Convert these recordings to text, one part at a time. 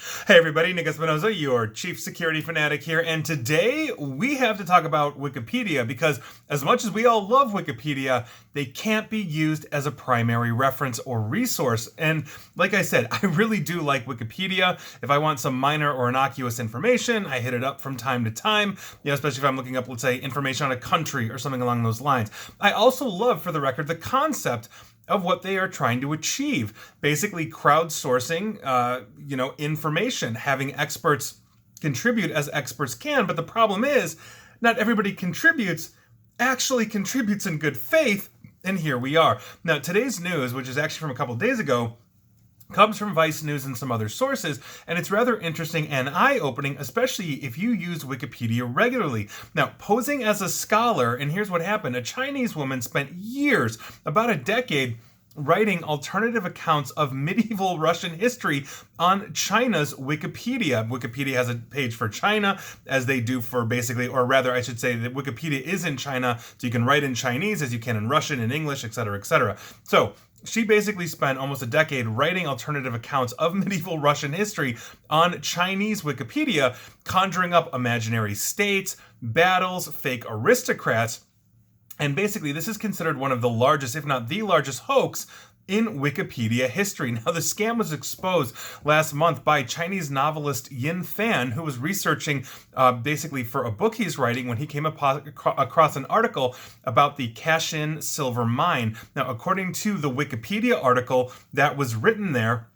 Hey everybody, Nick Espinoza, your chief security fanatic here, and today we have to talk about Wikipedia because as much as we all love Wikipedia, they can't be used as a primary reference or resource. And like I said, I really do like Wikipedia. If I want some minor or innocuous information, I hit it up from time to time, especially if I'm looking up, let's say, information on a country or something along those lines. I also love, for the record, the concept of what they are trying to achieve. Basically crowdsourcing, information, having experts contribute as experts can. But the problem is, not everybody actually contributes in good faith. And here we are. Now, today's news, which is actually from a couple days ago, comes from Vice News and some other sources, and it's rather interesting and eye-opening, especially if you use Wikipedia regularly. Now, posing as a scholar, and here's what happened. A Chinese woman spent years, about a decade, writing alternative accounts of medieval Russian history on China's Wikipedia. Wikipedia has a page for China, as they do for basically, or rather I should say that Wikipedia is in China, so you can write in Chinese as you can in Russian and English, etc., etc. So, she basically spent almost a decade writing alternative accounts of medieval Russian history on Chinese Wikipedia, conjuring up imaginary states, battles, fake aristocrats, and basically this is considered one of the largest, if not the largest, hoax in Wikipedia history. Now, the scam was exposed last month by Chinese novelist Yin Fan, who was researching basically for a book he's writing when he came across an article about the Kashin silver mine. Now, according to the Wikipedia article that was written there,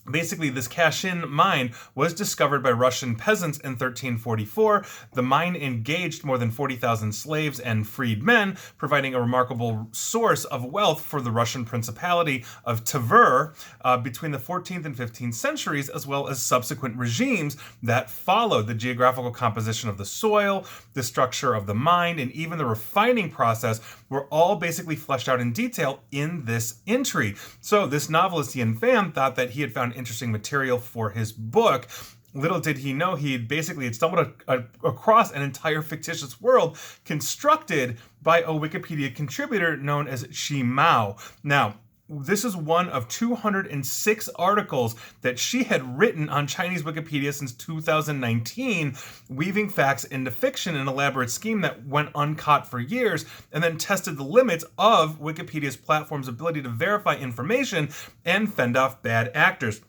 basically, this Kashin mine was discovered by Russian peasants in 1344. The mine engaged more than 40,000 slaves and freed men, providing a remarkable source of wealth for the Russian Principality of Tver between the 14th and 15th centuries, as well as subsequent regimes that followed. The geographical composition of the soil, the structure of the mine, and even the refining process were all basically fleshed out in detail in this entry. So this novelist Yin Fan thought that he had found interesting material for his book. Little did he know he had stumbled across an entire fictitious world constructed by a Wikipedia contributor known as Shi Mao. Now, this is one of 206 articles that she had written on Chinese Wikipedia since 2019, weaving facts into fiction, an elaborate scheme that went uncaught for years and then tested the limits of Wikipedia's platform's ability to verify information and fend off bad actors.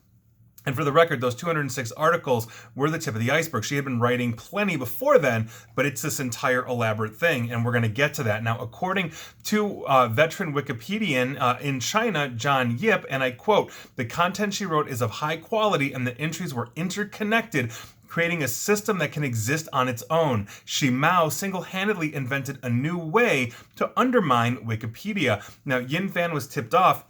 And for the record, those 206 articles were the tip of the iceberg. She had been writing plenty before then, but it's this entire elaborate thing, and we're going to get to that. Now, according to veteran Wikipedian in China, John Yip, and I quote, "The content she wrote is of high quality and the entries were interconnected, creating a system that can exist on its own. Shi Mao single-handedly invented a new way to undermine Wikipedia." Now, Yin Fan was tipped off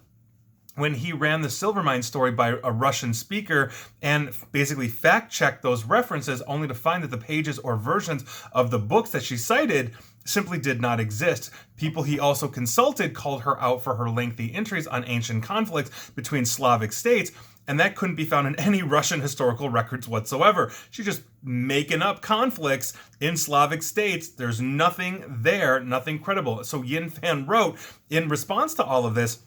when he ran the Silvermine story by a Russian speaker and basically fact-checked those references, only to find that the pages or versions of the books that she cited simply did not exist. People he also consulted called her out for her lengthy entries on ancient conflicts between Slavic states, and that couldn't be found in any Russian historical records whatsoever. She's just making up conflicts in Slavic states. There's nothing there, nothing credible. So Yin Fan wrote, in response to all of this,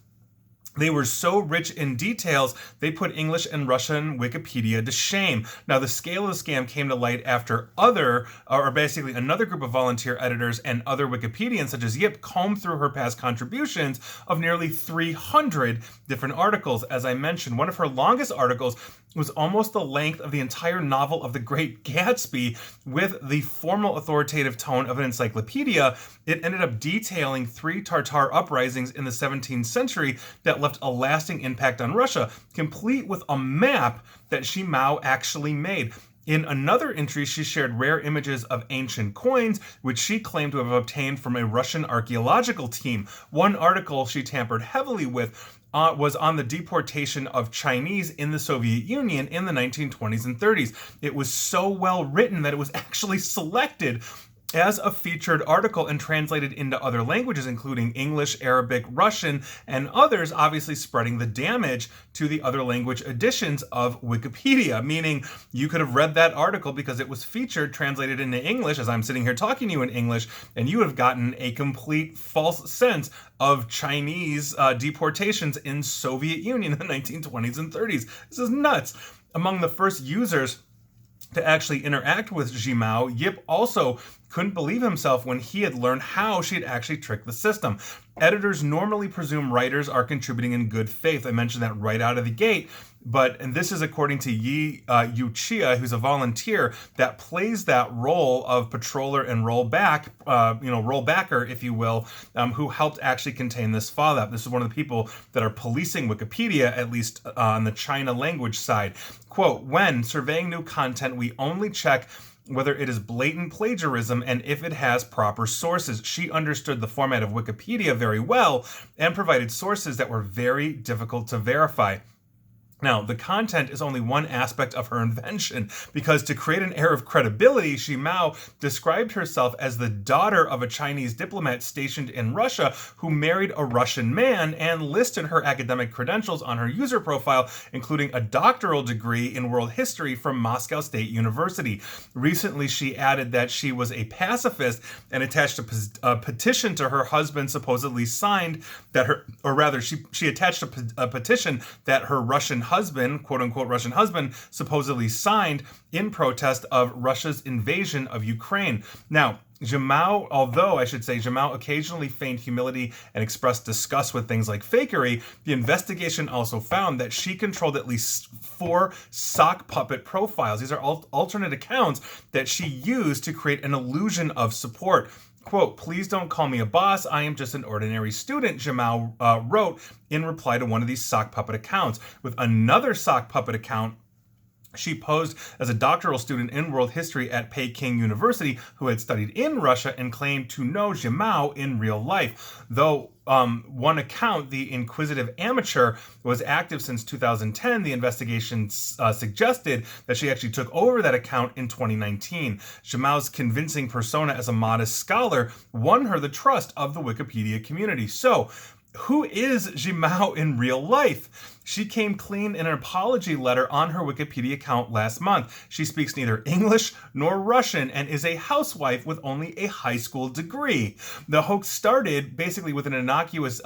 they were so rich in details, they put English and Russian Wikipedia to shame. Now, the scale of the scam came to light after another group of volunteer editors and other Wikipedians, such as Yip, combed through her past contributions of nearly 300 different articles. As I mentioned, one of her longest articles was almost the length of the entire novel of The Great Gatsby, with the formal authoritative tone of an encyclopedia. It ended up detailing 3 Tatar uprisings in the 17th century that left a lasting impact on Russia, complete with a map that Shi Mao actually made. In another entry, she shared rare images of ancient coins, which she claimed to have obtained from a Russian archaeological team. One article she tampered heavily with was on the deportation of Chinese in the Soviet Union in the 1920s and 30s. It was so well written that it was actually selected as a featured article and translated into other languages, including English, Arabic, Russian, and others, obviously spreading the damage to the other language editions of Wikipedia, meaning you could have read that article because it was featured, translated into English, as I'm sitting here talking to you in English, and you would have gotten a complete false sense of Chinese deportations in Soviet Union in the 1920s and 30s. This is nuts. Among the first users to actually interact with Zhimao, Yip also couldn't believe himself when he had learned how she had actually tricked the system. Editors normally presume writers are contributing in good faith. I mentioned that right out of the gate. And this is according to Yu Chia, who's a volunteer that plays that role of patroller and rollbacker, if you will, who helped actually contain this fallout. This is one of the people that are policing Wikipedia, at least on the China language side. Quote, when surveying new content, we only check whether it is blatant plagiarism and if it has proper sources. She understood the format of Wikipedia very well and provided sources that were very difficult to verify. Now, the content is only one aspect of her invention, because to create an air of credibility, Zhimao described herself as the daughter of a Chinese diplomat stationed in Russia who married a Russian man, and listed her academic credentials on her user profile, including a doctoral degree in world history from Moscow State University. Recently, she added that she was a pacifist and attached a petition to her husband supposedly signed that she attached a petition that her Russian husband, quote-unquote Russian husband, supposedly signed in protest of Russia's invasion of Ukraine. Now, Zhimao occasionally feigned humility and expressed disgust with things like fakery, the investigation also found that she controlled at least 4 sock puppet profiles. These are alternate accounts that she used to create an illusion of support. Quote, please don't call me a boss, I am just an ordinary student, Zhimao wrote in reply to one of these sock puppet accounts. With another sock puppet account, she posed as a doctoral student in world history at Peking University who had studied in Russia and claimed to know Zhimao in real life. Though one account, the Inquisitive Amateur, was active since 2010, the investigation suggested that she actually took over that account in 2019. Zhimao's convincing persona as a modest scholar won her the trust of the Wikipedia community. So, who is Zhimao in real life? She came clean in an apology letter on her Wikipedia account last month. She speaks neither English nor Russian and is a housewife with only a high school degree. The hoax started basically with an innocuous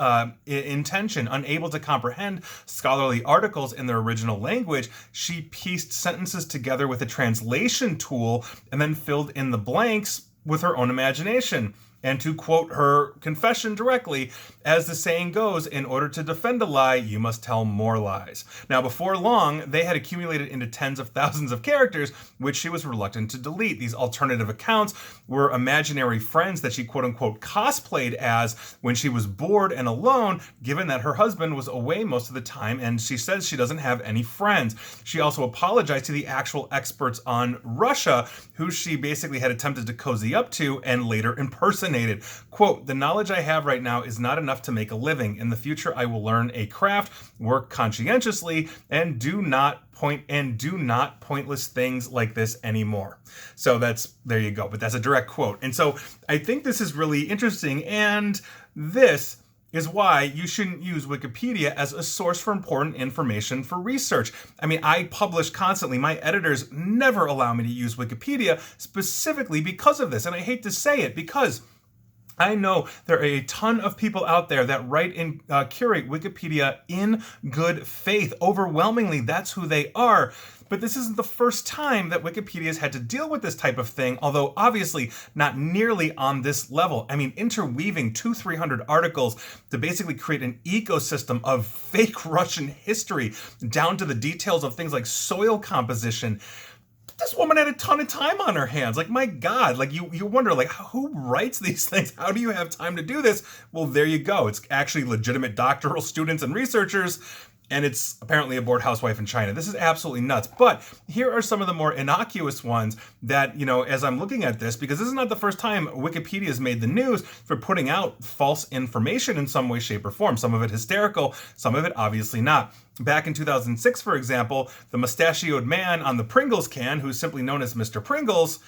intention. Unable to comprehend scholarly articles in their original language, she pieced sentences together with a translation tool and then filled in the blanks with her own imagination. And to quote her confession directly, as the saying goes, in order to defend a lie, you must tell more lies. Now, before long, they had accumulated into tens of thousands of characters, which she was reluctant to delete. These alternative accounts were imaginary friends that she quote-unquote cosplayed as when she was bored and alone, given that her husband was away most of the time, and she says she doesn't have any friends. She also apologized to the actual experts on Russia, who she basically had attempted to cozy up to and later impersonated. Quote, the knowledge I have right now is not enough to make a living. In the future, I will learn a craft, work conscientiously, and do not pointless things like this anymore. So there you go. But that's a direct quote. And so I think this is really interesting. And this is why you shouldn't use Wikipedia as a source for important information for research. I mean, I publish constantly. My editors never allow me to use Wikipedia specifically because of this. And I hate to say it, because I know there are a ton of people out there that write and curate Wikipedia in good faith. Overwhelmingly, that's who they are. But this isn't the first time that Wikipedia has had to deal with this type of thing, although obviously not nearly on this level. I mean, interweaving 200-300 articles to basically create an ecosystem of fake Russian history down to the details of things like soil composition. This woman had a ton of time on her hands. Like, my God, like you wonder, like, who writes these things? How do you have time to do this? Well, there you go. It's actually legitimate doctoral students and researchers, and it's apparently a bored housewife in China. This is absolutely nuts. But here are some of the more innocuous ones that, as I'm looking at this, because this is not the first time Wikipedia has made the news for putting out false information in some way, shape, or form. Some of it hysterical, some of it obviously not. Back in 2006, for example, the mustachioed man on the Pringles can, who's simply known as Mr. Pringles,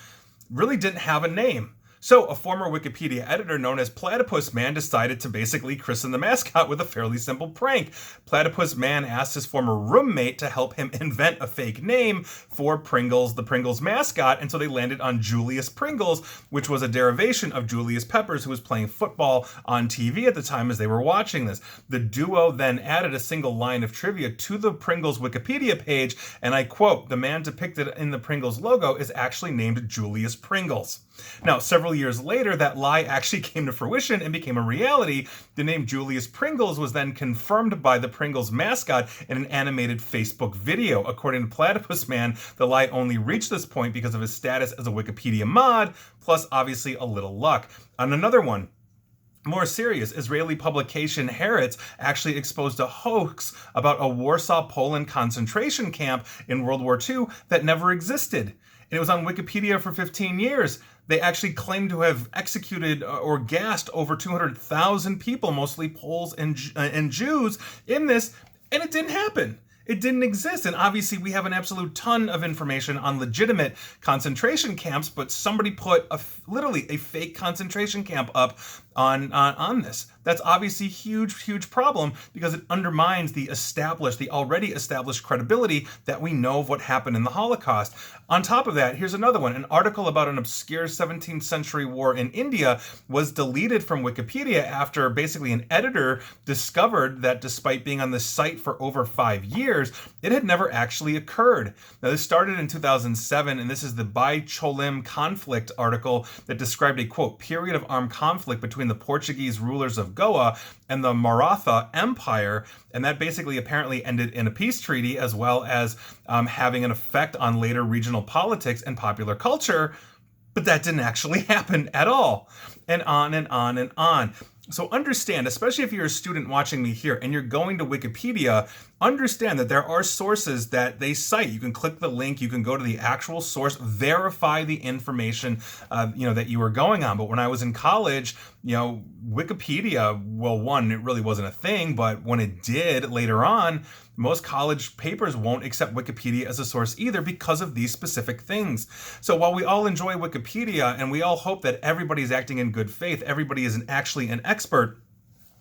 really didn't have a name. So, a former Wikipedia editor known as Platypus Man decided to basically christen the mascot with a fairly simple prank. Platypus Man asked his former roommate to help him invent a fake name for Pringles, the Pringles mascot, and so they landed on Julius Pringles, which was a derivation of Julius Peppers, who was playing football on TV at the time as they were watching this. The duo then added a single line of trivia to the Pringles Wikipedia page, and I quote, "The man depicted in the Pringles logo is actually named Julius Pringles." Now, several years later, that lie actually came to fruition and became a reality. The name Julius Pringles was then confirmed by the Pringles mascot in an animated Facebook video. According to Platypus Man, the lie only reached this point because of his status as a Wikipedia mod, plus obviously a little luck. On another one, more serious, Israeli publication Haaretz actually exposed a hoax about a Warsaw, Poland concentration camp in World War II that never existed. And it was on Wikipedia for 15 years. They actually claimed to have executed or gassed over 200,000 people, mostly Poles and Jews, in this, and it didn't happen. It didn't exist. And obviously we have an absolute ton of information on legitimate concentration camps, but somebody put literally a fake concentration camp up on this. That's obviously a huge problem because it undermines the already established credibility that we know of what happened in the Holocaust. On top of that, here's another one. An article about an obscure 17th century war in India was deleted from Wikipedia after basically an editor discovered that despite being on the site for over 5 years, it had never actually occurred. Now, this started in 2007, and this is the Bai Cholim conflict article that described a, quote, period of armed conflict between the Portuguese rulers of Goa and the Maratha Empire, and that basically apparently ended in a peace treaty, as well as having an effect on later regional politics and popular culture, but that didn't actually happen at all. And on and on and on. So understand, especially if you're a student watching me here and you're going to Wikipedia, understand that there are sources that they cite. You can click the link, you can go to the actual source, verify the information, that you are going on. But when I was in college, Wikipedia, well, one, it really wasn't a thing, but when it did later on, most college papers won't accept Wikipedia as a source either because of these specific things. So while we all enjoy Wikipedia and we all hope that everybody's acting in good faith, everybody isn't actually an expert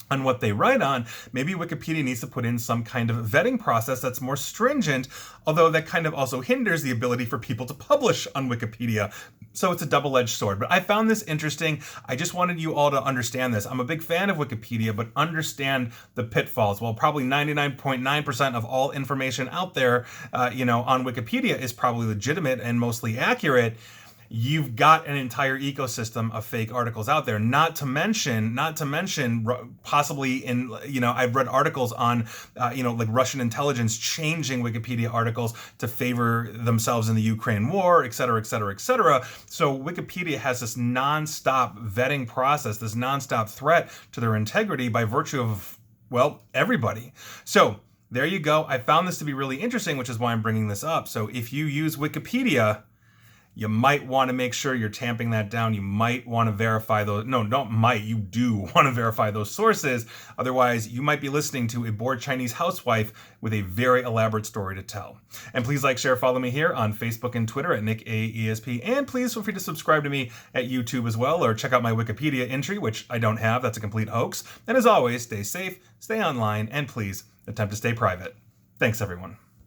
on what they write on, maybe Wikipedia needs to put in some kind of vetting process that's more stringent, although that kind of also hinders the ability for people to publish on Wikipedia. So it's a double-edged sword. But I found this interesting. I just wanted you all to understand this. I'm a big fan of Wikipedia, but understand the pitfalls. Well, probably 99.9% of all information out there, on Wikipedia is probably legitimate and mostly accurate. You've got an entire ecosystem of fake articles out there. Not to mention, possibly I've read articles on, like Russian intelligence changing Wikipedia articles to favor themselves in the Ukraine war, et cetera, et cetera, et cetera. So Wikipedia has this nonstop vetting process, this nonstop threat to their integrity by virtue of, well, everybody. So there you go. I found this to be really interesting, which is why I'm bringing this up. So if you use Wikipedia, you might want to make sure you're tamping that down. You might want to verify those. No, don't might. You do want to verify those sources. Otherwise, you might be listening to a bored Chinese housewife with a very elaborate story to tell. And please like, share, follow me here on Facebook and Twitter at NickAESP. And please feel free to subscribe to me at YouTube as well, or check out my Wikipedia entry, which I don't have. That's a complete hoax. And as always, stay safe, stay online, and please attempt to stay private. Thanks, everyone.